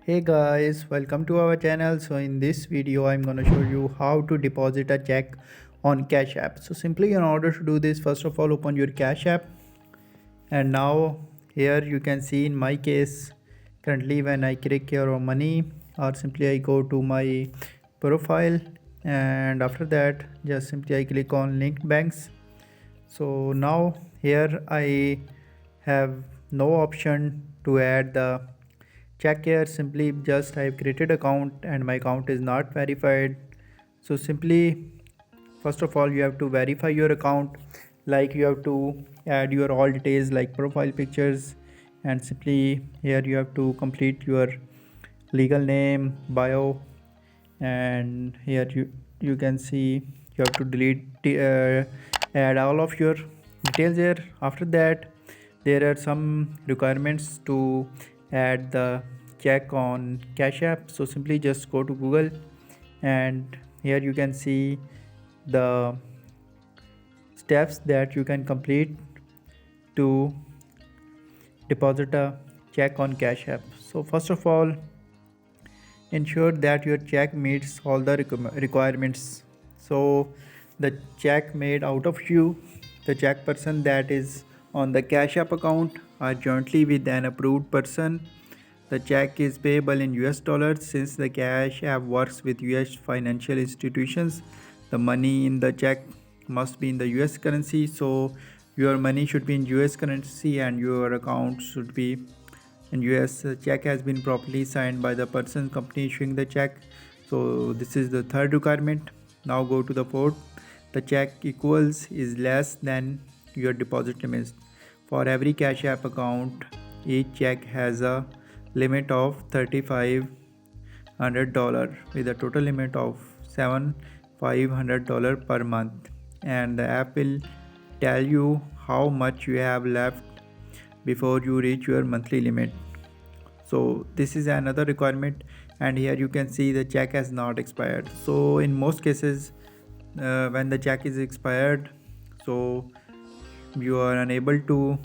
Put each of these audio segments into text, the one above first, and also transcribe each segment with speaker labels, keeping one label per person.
Speaker 1: Hey guys, welcome to our channel. So in this video I'm going to show you how to deposit a check on Cash App. So simply in order to do this, first of all open your Cash App, and now here you can see in my case currently when I click here on money, or simply I go to my profile, and after that just simply I click on linked banks. So now here I have no option to add the check here. Simply just I have created account and my account is not verified. So simply first of all you have to verify your account, like you have to add your all details like profile pictures, and simply here you have to complete your legal name, bio, and here you can see you have to add all of your details here. After that there are some requirements to add the check on Cash App. So simply just go to Google, and here you can see the steps that you can complete to deposit a check on Cash App. So first of all, ensure that your check meets all the requirements. So the check made out of you, the check person that is on the Cash App account, are jointly with an approved person. The check is payable in US dollars. Since the Cash App works with US financial institutions, the money in the check must be in the US currency. So your money should be in US currency and your account should be in US. Check has been properly signed by the person company issuing the check. So this is the third requirement. Now go to the fourth. The check equals is less than your deposit limits. For every Cash App account, each check has a limit of $3,500 with a total limit of $7,500 per month, and the app will tell you how much you have left before you reach your monthly limit. So this is another requirement, and here you can see the check has not expired. So in most cases when the check is expired, so you are unable to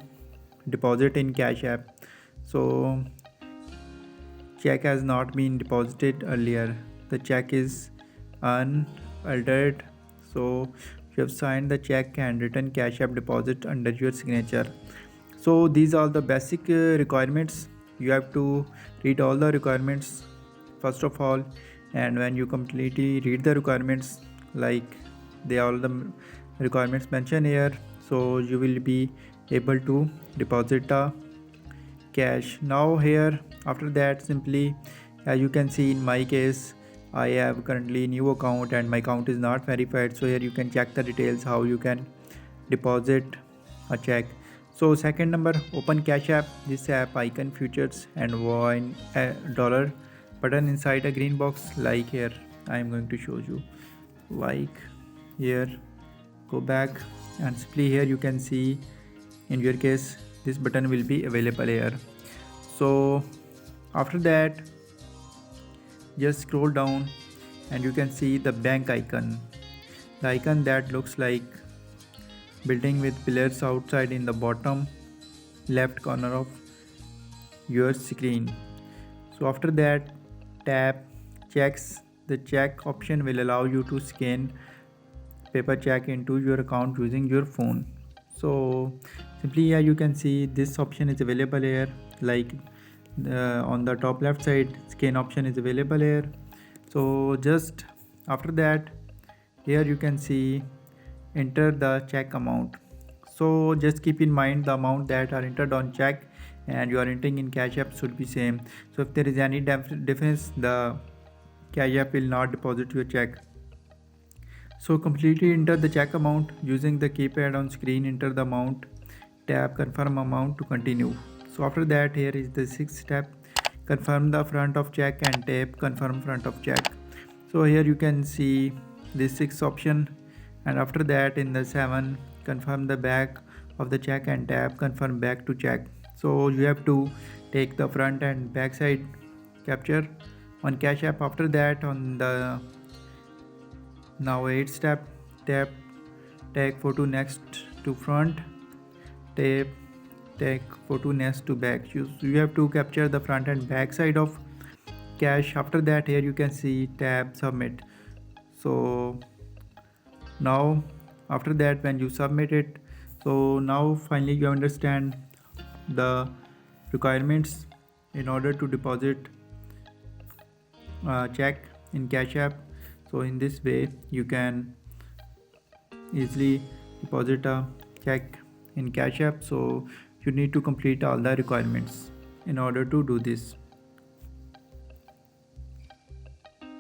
Speaker 1: deposit in Cash App. So check has not been deposited earlier, the check is unaltered, so you have signed the check and written Cash App deposit under your signature. So these are the basic requirements. You have to read all the requirements first of all, and when you completely read the requirements, like they all the requirements mentioned here, so you will be able to deposit the cash. Now here after that, simply as you can see in my case, I have currently new account and my account is not verified. So here you can check the details how you can deposit a check. So second number, open Cash App. This app icon features and one dollar button inside a green box, like here I am going to show you. Like here, go back, and simply here you can see in your case this button will be available here. So after that just scroll down and you can see the bank icon, the icon that looks like building with pillars outside in the bottom left corner of your screen. So after that tap checks. The check option will allow you to scan paper check into your account using your phone. So simply here you can see this option is available here, like on the top left side scan option is available here. So just after that here you can see enter the check amount. So just keep in mind the amount that are entered on check and you are entering in Cash App should be same. So if there is any difference, the Cash App will not deposit your check. So completely enter the check amount using the keypad on screen. Enter the amount, tap confirm amount to continue. So after that here is the sixth step, confirm the front of check and tap confirm front of check. So here you can see this sixth option, and after that in the 7, confirm the back of the check and tap confirm back to check. So you have to take the front and back side capture on Cash App. After that on the now 8th step, tap take photo next to front, tap take photo next to back. You have to capture the front and back side of cash. After that, here you can see tab submit. So now after that, when you submit it, so now finally you understand the requirements in order to deposit check in Cash App. So in this way you can easily deposit a check in Cash App. So you need to complete all the requirements in order to do this.